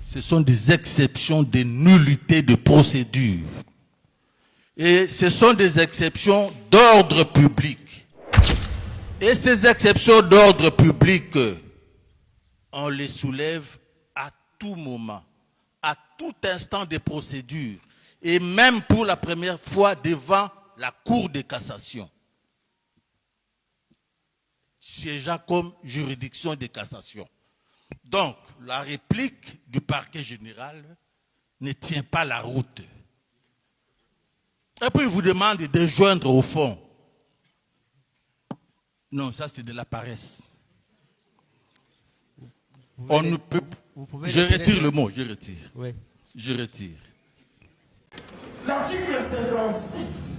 ce sont des exceptions de nullité de procédure. Et ce sont des exceptions d'ordre public. Et ces exceptions d'ordre public, on les soulève à tout moment, à tout instant des procédures, et même pour la première fois devant la Cour de cassation, siégeant comme juridiction de cassation. Donc, la réplique du parquet général ne tient pas la route. Et puis, il vous demande de joindre au fond. Non, ça, c'est de la paresse. On ne peut... Je retire le mot, je retire. Oui. Je retire. L'article 56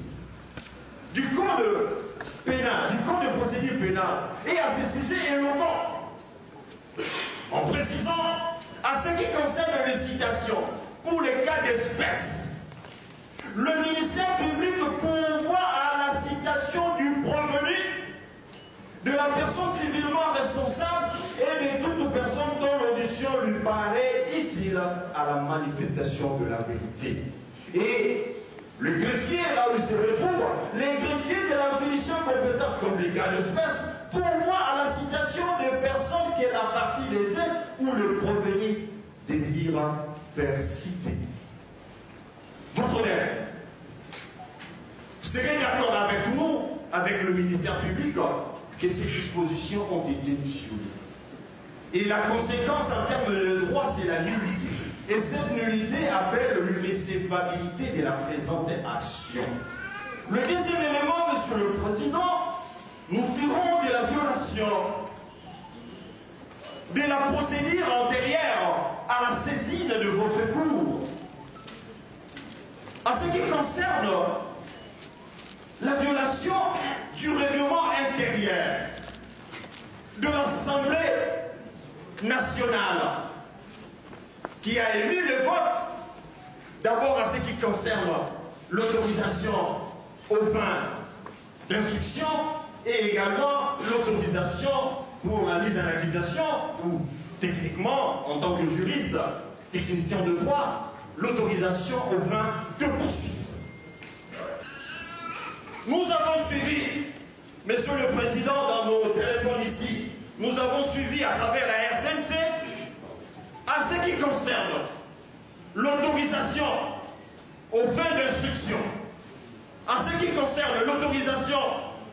du Code pénal, du Code de procédure pénale, est à ce sujet éloquent, en précisant à ce qui concerne les citations, pour les cas d'espèce, le ministère public pourvoit à la citation du prévenu, de la personne civilement responsable et de toute personne dont l'audition lui paraît utile à la manifestation de la vérité. Et le greffier, là où il se retrouve, les greffiers de la juridiction compétente comme les cas d'espèce pourvoient à la citation de personnes qui est la partie lésée ou le prévenu désire faire citer. Votre honneur, vous serez d'accord avec nous, avec le ministère public, que ces dispositions ont été violées. Et la conséquence en termes de droit, c'est la nullité. Et cette nullité appelle l'irrécevabilité de la présente action. Le deuxième élément, Monsieur le Président, nous tirons de la violation de la procédure antérieure à la saisine de votre cour. En ce qui concerne la violation du règlement intérieur de l'Assemblée nationale qui a émis le vote, d'abord à ce qui concerne l'autorisation aux fins d'instruction et également l'autorisation pour la mise en accusation ou techniquement, en tant que juriste, technicien de droit, l'autorisation aux fins de poursuite. Nous avons suivi, Monsieur le Président, dans nos téléphones ici, nous avons suivi à travers la RTNC, à ce qui concerne l'autorisation aux fins d'instruction, à ce qui concerne l'autorisation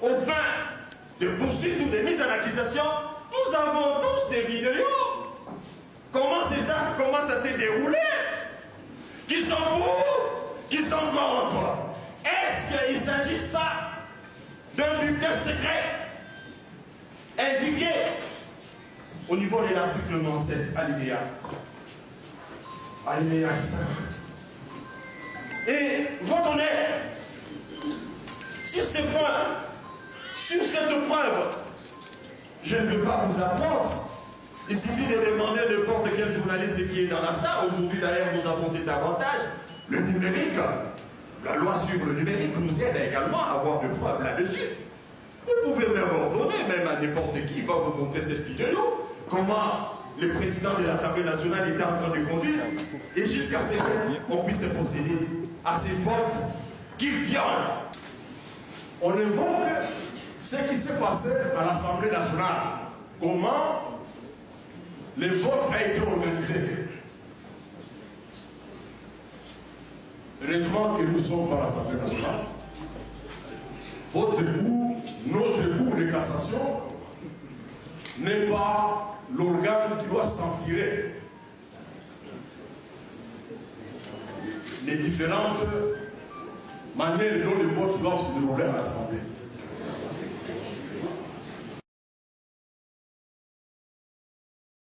aux fins de poursuite ou de mise en accusation, nous avons tous des vidéos. Comment ça s'est déroulé? Qui sont pour? Qui sont contre? Est-ce qu'il s'agit ça d'un bulletin secret indiqué au niveau de l'article 97, alinéa 5? Et votre honneur, sur ce point, sur cette preuve, je ne peux pas vous apprendre. Il suffit de demander à n'importe quel journaliste qui est dans la salle. Aujourd'hui d'ailleurs nous avons cet avantage, le numérique. La loi sur le numérique nous aide également à avoir des preuves là-dessus. Vous pouvez même ordonner, même à n'importe qui, va vous montrer cette vidéo, comment le président de l'Assemblée nationale était en train de conduire, et jusqu'à ce qu'on puisse procéder à ces votes qui violent. On évoque ce qui s'est passé à l'Assemblée nationale. Comment le vote a été organisé. Heureusement que nous sommes dans l'Assemblée nationale. Notre cour de cassation n'est pas l'organe qui doit censurer les différentes manières dont les votes doivent se dérouler à l'Assemblée.